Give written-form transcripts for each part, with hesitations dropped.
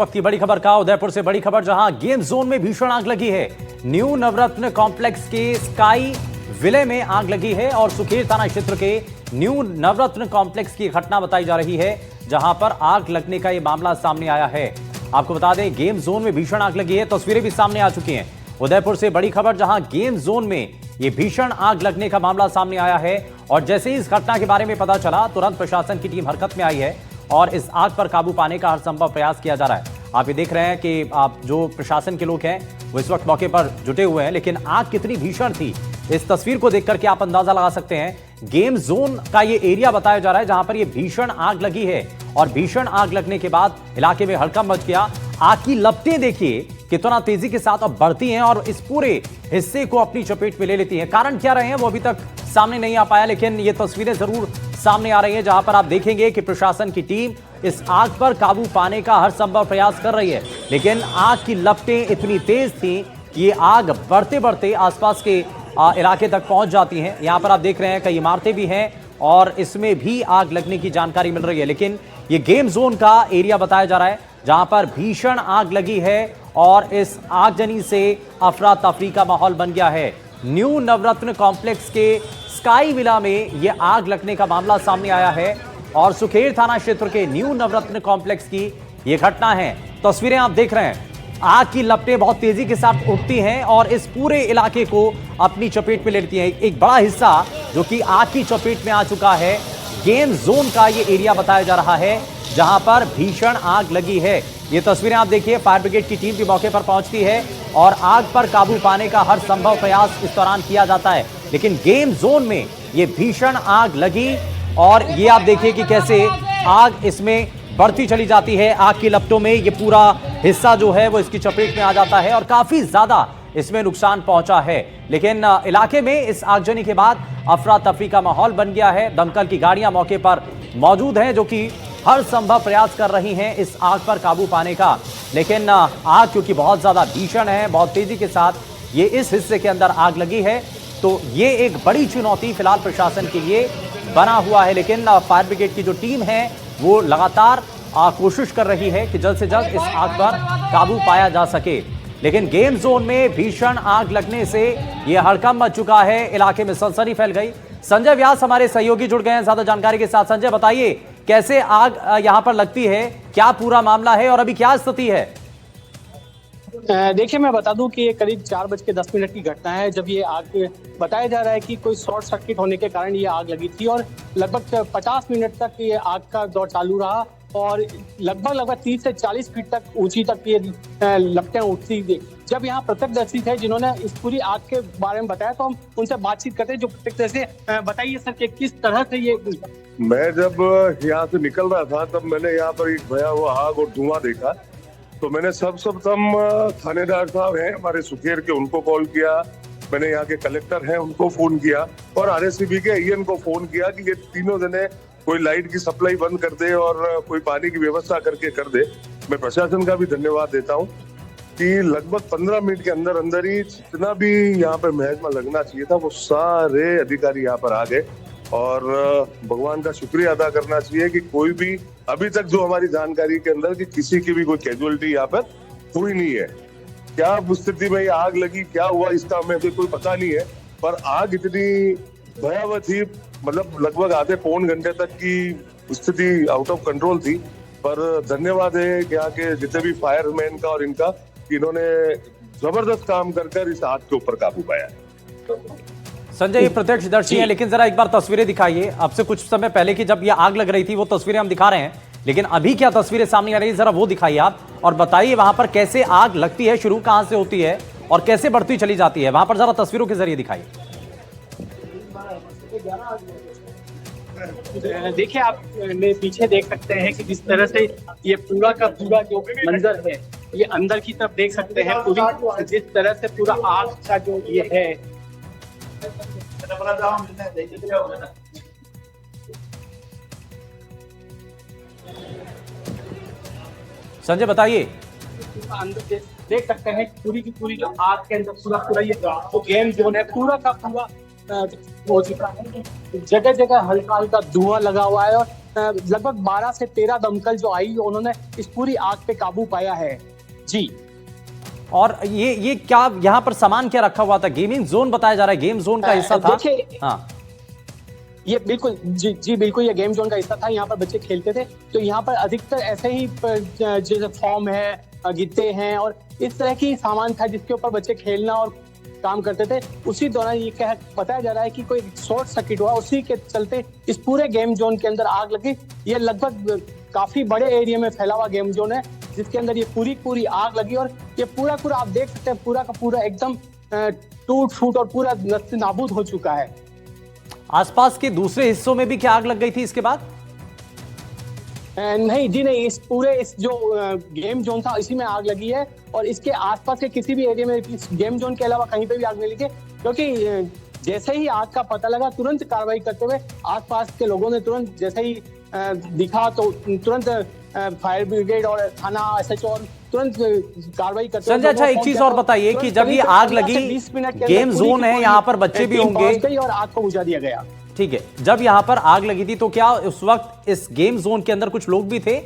वक्त की बड़ी खबर का उदयपुर से बड़ी खबर, जहां गेम जोन में भीषण आग लगी है। न्यू नवरत्न कॉम्प्लेक्स के स्काई विले में आग लगी है और सुखेर थाना क्षेत्र के न्यू नवरत्न कॉम्प्लेक्स की घटना बताई जा रही है, जहां पर आग लगने का यह मामला सामने आया है। आपको बता दें, गेम जोन में भीषण आग लगी है, तस्वीरें भी सामने आ चुकी हैं। उदयपुर से बड़ी खबर, जहां गेम जोन में यह भीषण आग लगने का मामला सामने आया है और जैसे ही इस घटना के बारे में पता चला, तुरंत प्रशासन की टीम हरकत में आई है और इस आग पर काबू पाने का हर संभव प्रयास किया जा रहा है। आप ये देख रहे हैं कि आप जो प्रशासन के लोग हैं वो इस वक्त मौके पर जुटे हुए हैं, लेकिन आग कितनी भीषण थी इस तस्वीर को देखकर के आप अंदाजा लगा सकते हैं। गेम जोन का ये एरिया बताया जा रहा है जहां पर ये भीषण आग लगी है और भीषण आग लगने के बाद इलाके में हड़कंप मच गया। आग की लपटें देखिए कितना तेजी के साथ अब बढ़ती हैं और इस पूरे हिस्से को अपनी चपेट में ले लेती हैं। कारण क्या रहे हैं वो अभी तक सामने नहीं आ पाया, लेकिन ये तस्वीरें जरूर सामने आ रही हैं जहां पर आप देखेंगे कि प्रशासन की टीम इस आग पर काबू पाने का हर संभव प्रयास कर रही है, लेकिन आग की लपटें इतनी तेज थी कि ये आग बढ़ते बढ़ते आसपास के इलाके तक पहुंच जाती हैं। यहां पर आप देख रहे हैं कई इमारतें भी हैं और इसमें भी आग लगने की जानकारी मिल रही है, लेकिन ये गेम जोन का एरिया बताया जा रहा है जहां पर भीषण आग लगी है और इस आगजनी से अफरा तफरी का माहौल बन गया है। न्यू नवरत्न कॉम्प्लेक्स के स्काई विला में यह आग लगने का मामला सामने आया है और सुखेर थाना क्षेत्र के न्यू नवरत्न कॉम्प्लेक्स की यह घटना है। तस्वीरें आप देख रहे हैं, आग की लपटें बहुत तेजी के साथ उठती हैं और इस पूरे इलाके को अपनी चपेट में ले लेती हैं। एक बड़ा हिस्सा जो कि आग की चपेट में आ चुका है, गेम जोन का ये एरिया बताया जा रहा है जहां पर भीषण आग लगी है। ये तस्वीरें आप देखिए, फायर ब्रिगेड की टीम भी मौके पर पहुंचती है और आग पर काबू पाने का हर संभव प्रयास इस दौरान किया जाता है, लेकिन गेम जोन में ये भीषण आग लगी और ये आप देखिए कि कैसे आग इसमें बढ़ती चली जाती है। आग की लपटों में ये पूरा हिस्सा जो है वो इसकी चपेट में आ जाता है और काफी ज्यादा इसमें नुकसान पहुंचा है, लेकिन इलाके में इस आगजनी के बाद अफरा तफरी का माहौल बन गया है। दमकल की गाड़ियां मौके पर मौजूद हैं जो कि हर संभव प्रयास कर रही हैं इस आग पर काबू पाने का, लेकिन आग क्योंकि बहुत ज्यादा भीषण है, बहुत तेजी के साथ ये इस हिस्से के अंदर आग लगी है, तो ये एक बड़ी चुनौती फिलहाल प्रशासन के लिए बना हुआ है। लेकिन फायर ब्रिगेड की जो टीम है वो लगातार कोशिश कर रही है कि जल्द से जल्द इस आग पर काबू पाया जा सके, लेकिन गेम जोन में भीषण आग लगने से यह हड़कंप मच चुका है, इलाके में सनसनी फैल गई। संजय व्यास हमारे सहयोगी जुड़ गए हैं ज्यादा जानकारी के साथ। संजय, बताइए कैसे आग यहां पर लगती है, क्या पूरा मामला है और अभी क्या स्थिति है? देखिए, मैं बता दूं कि ये करीब 4:10 की घटना है, जब ये आग बताया जा रहा है कि कोई शॉर्ट सर्किट होने के कारण ये आग लगी थी और लगभग 50 मिनट तक ये आग का दौर चालू रहा और लगभग 30 से 40 फीट तक ऊंची तक ये लपटें उठती थी। जब यहाँ प्रत्यक्षदर्शी थे जिन्होंने इस पूरी आग के बारे में बताया, तो हम उनसे बातचीत करते हैं। जो प्रत्यक्षदर्शी, बताइए सर कि किस तरह से ये। मैं जब यहाँ से निकल रहा था तब मैंने यहाँ पर एक भयावह आग और धुआं देखा, तो मैंने सर्वप्रथम थानेदार साहब हैं हमारे सुखेर के, उनको कॉल किया। मैंने यहाँ के कलेक्टर हैं उनको फोन किया और आरएससीबी के ईएन को फोन किया कि ये तीनों जने कोई लाइट की सप्लाई बंद कर दे और कोई पानी की व्यवस्था करके कर दे। मैं प्रशासन का भी धन्यवाद देता हूँ कि लगभग 15 मिनट के अंदर अंदर ही जितना भी यहाँ पर महकमा लगना चाहिए था वो सारे अधिकारी यहाँ पर आ गए और भगवान का शुक्रिया अदा करना चाहिए कि कोई भी अभी तक जो हमारी जानकारी के अंदर कि किसी की भी कोई कैजुअलिटी यहाँ पर हुई नहीं है। क्या स्थिति में आग लगी, क्या हुआ, इसका हमें कोई पता नहीं है, पर आग इतनी भयावह थी, मतलब लगभग आधे पौन घंटे तक की स्थिति आउट ऑफ कंट्रोल थी। पर धन्यवाद है कि यहाँ के जितने भी फायरमैन का और इनका, इन्होंने जबरदस्त काम कर इस आग के ऊपर काबू पाया। संजय, ये प्रत्यक्षदर्शी है, लेकिन जरा एक बार तस्वीरें दिखाइए। अब से कुछ समय पहले की जब ये आग लग रही थी वो तस्वीरें हम दिखा रहे हैं, लेकिन अभी क्या तस्वीरें सामने आ रही है जरा वो दिखाइए आप और बताइए वहां पर कैसे आग लगती है, शुरू कहां से होती है और कैसे बढ़ती चली जाती है, वहां पर जरा तस्वीरों के जरिए दिखाइए। देखिए, आप पीछे देख सकते हैं कि जिस तरह से ये पूरा का पूरा जो मंजर है, ये अंदर की तरफ देख सकते हैं पूरी, जिस तरह से पूरा आग का जो ये है। संजय, बताइए। अंदर देख सकते हैं पूरी की पूरी जो आग के अंदर पूरा ये जो गेम जोन है पूरा का पूरा हो चुका है। जगह जगह हल्का हल्का धुआं लगा हुआ है और लगभग 12 से 13 दमकल जो आई, उन्होंने इस पूरी आग पे काबू पाया है। जी। और ये क्या यहाँ पर सामान क्या रखा हुआ था? गेमिंग जोन बताया जा रहा है, गेम जोन का हिस्सा था। हाँ, ये बिल्कुल जी बिल्कुल, ये गेम जोन का हिस्सा था। यहाँ पर बच्चे खेलते थे, तो यहाँ पर अधिकतर ऐसे ही जैसे फॉर्म है, गिट्टे हैं और इस तरह की सामान था जिसके ऊपर बच्चे खेलना और काम करते थे। उसी दौरान ये बताया जा रहा है कि कोई शॉर्ट सर्किट हुआ, उसी के चलते इस पूरे गेम जोन के अंदर आग लगी। ये लगभग काफी बड़े एरिया में फैला हुआ गेम जोन है, जिसके अंदर ये पूरी आग लगी और ये पूरा आप देख सकते हैं, पूरा का पूरा एकदम टूट फूट और पूरा नष्ट नाबूद हो चुका है। आसपास के दूसरे हिस्सों में भी क्या आग लग गई थी इसके बाद? नहीं जी नहीं, इस जो गेम जोन था इसी में आग लगी है और इसके आसपास के किसी भी एरिया में इस गेम जोन के अलावा कहीं पे भी आग नहीं लगी, क्योंकि जैसे ही आग का पता लगा तुरंत कार्रवाई करते हुए आसपास के लोगों ने तुरंत जैसे ही दिखा तो तुरंत फायर ब्रिगेड और थाना SHO और तुरंत कार्रवाई करते। संजय, अच्छा एक चीज और बताइए कि जब ये आग लगी, 20 मिनट गेम जोन है, यहाँ पर बच्चे भी होंगे और आग को बुझा दिया गया। ठीक है, जब यहाँ पर आग लगी थी तो क्या उस वक्त इस गेम जोन के अंदर कुछ लोग भी थे,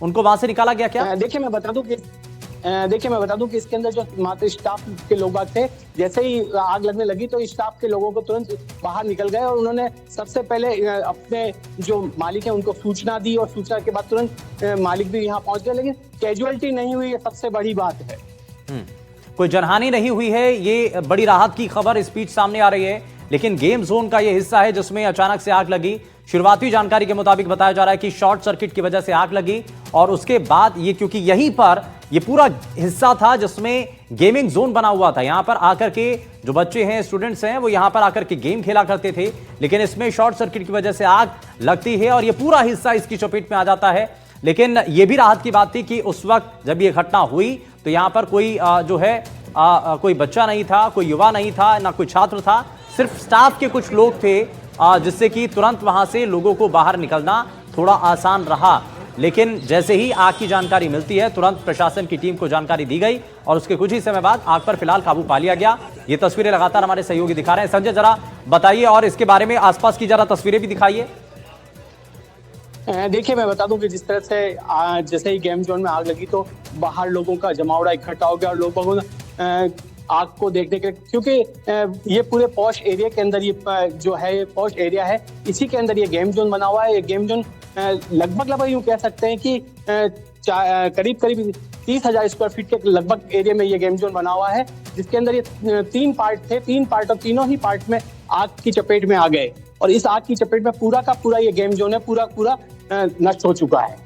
उनको वहां से निकाला गया क्या? देखिए मैं बता दूं कि इसके अंदर जो मात्र स्टाफ के लोग थे, जैसे ही आग लगने लगी तो स्टाफ के लोगों को तुरंत बाहर निकल गए और उन्होंने सबसे पहले अपने जो मालिक है उनको सूचना दी और सूचना के बाद तुरंत मालिक भी यहाँ पहुंच गए, लेकिन कैजुअलिटी नहीं हुई, ये सबसे बड़ी बात है। कोई जनहानि नहीं हुई है, ये बड़ी राहत की खबर इस बीच सामने आ रही है। लेकिन गेम जोन का ये हिस्सा है जिसमें अचानक से आग लगी। शुरुआती जानकारी के मुताबिक बताया जा रहा है कि शॉर्ट सर्किट की वजह से आग लगी और उसके बाद ये, क्योंकि यहीं पर ये पूरा हिस्सा था जिसमें गेमिंग जोन बना हुआ था, यहां पर आकर के जो बच्चे हैं, स्टूडेंट्स हैं, वो यहां पर आकर के गेम खेला करते थे, लेकिन इसमें शॉर्ट सर्किट की वजह से आग लगती है और ये पूरा हिस्सा इसकी चपेट में आ जाता है। लेकिन यह भी राहत की बात थी कि उस वक्त जब ये घटना हुई तो यहां पर कोई जो है कोई बच्चा नहीं था, कोई युवा नहीं था, ना कोई छात्र था, सिर्फ स्टाफ के कुछ लोग थे, जिससे कि तुरंत वहां से लोगों को बाहर निकलना थोड़ा आसान रहा। लेकिन जैसे ही आग की जानकारी मिलती है तुरंत प्रशासन की टीम को जानकारी दी गई और उसके कुछ ही समय बाद आग पर फिलहाल काबू पा लिया गया। ये तस्वीरें लगातार हमारे सहयोगी दिखा रहे हैं। संजय, जरा बताइए और इसके बारे में आसपास की जरा तस्वीरें भी दिखाइए। देखिए मैं बता दूं कि जिस तरह से जैसे ही गेम जोन में आग लगी तो बाहर लोगों का जमावड़ा इकट्ठा हो गया और लोगों ने आग को देखने के, क्योंकि ये पूरे पॉश एरिया के अंदर ये जो है ये पॉश एरिया है, इसी के अंदर ये गेम जोन बना हुआ है। ये गेम जोन लगभग यूं कह सकते हैं कि करीब 30,000 स्क्वायर फीट के लगभग एरिया में ये गेम जोन बना हुआ है, जिसके अंदर ये 3 पार्ट थे, 3 पार्ट और तीनों ही पार्ट में आग की चपेट में आ गए और इस आग की चपेट में पूरा का पूरा ये गेम जोन है पूरा नष्ट हो चुका है।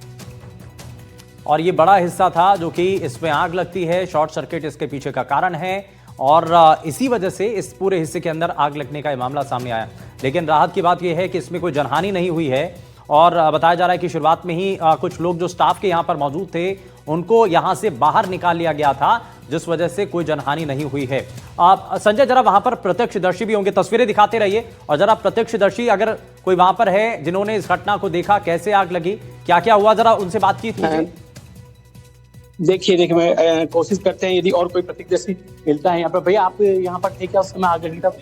और ये बड़ा हिस्सा था जो कि इसमें आग लगती है, शॉर्ट सर्किट इसके पीछे का कारण है और इसी वजह से इस पूरे हिस्से के अंदर आग लगने का ये मामला सामने आया। लेकिन राहत की बात यह है कि इसमें कोई जनहानि नहीं हुई है और बताया जा रहा है कि शुरुआत में ही कुछ लोग जो स्टाफ के यहाँ पर मौजूद थे उनको यहाँ से बाहर निकाल लिया गया था, जिस वजह से कोई जनहानि नहीं हुई है। संजय, जरा वहां पर प्रत्यक्षदर्शी भी होंगे, तस्वीरें दिखाते रहिए और जरा प्रत्यक्षदर्शी अगर कोई वहां पर है जिन्होंने इस घटना को देखा, कैसे आग लगी, क्या क्या हुआ, जरा उनसे बातचीत कीजिए। देखिए मैं कोशिश करते हैं यदि और कोई प्रत्यक्षदर्शी मिलता है यहाँ पर। भैया आप यहाँ पर थे क्या उस समय आग लगी तब?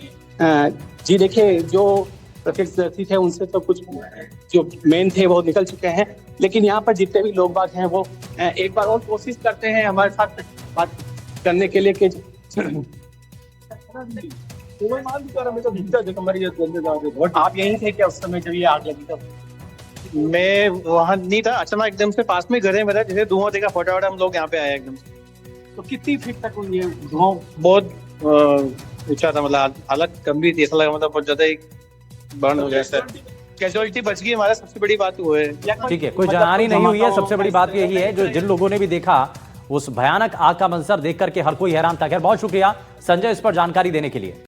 जी देखिए, जो प्रत्यक्षदर्शी थे उनसे तो कुछ जो मेन थे वो निकल चुके हैं, लेकिन यहाँ पर जितने भी लोग बाग हैं वो एक बार और कोशिश करते हैं हमारे साथ बात करने के लिए कि आप यहीं थे क्या उस समय जब ये आग लगी तब? मैं वहाँ नहीं था, अचानक एकदम से पास में घर है मेरा, जैसे धुआं देखा फटाफट हम लोग यहाँ पे आए एकदम से। तो कितनी फीट तक ये धुआं? बहुत ऊंचा था, मतलब हालत गंभीर थी, ऐसा लगा मतलब बहुत ज्यादा ही बर्न हो गया सर। कैजुअलिटी बच गई हमारा, सबसे बड़ी बात वो है। ठीक है, कोई जनहानि नहीं हुई है, सबसे बड़ी बात यही है। जो जिन लोगों ने भी देखा उस भयानक आग का मंजर देख करके हर कोई हैरान था। खैर, बहुत शुक्रिया संजय इस पर जानकारी देने के लिए।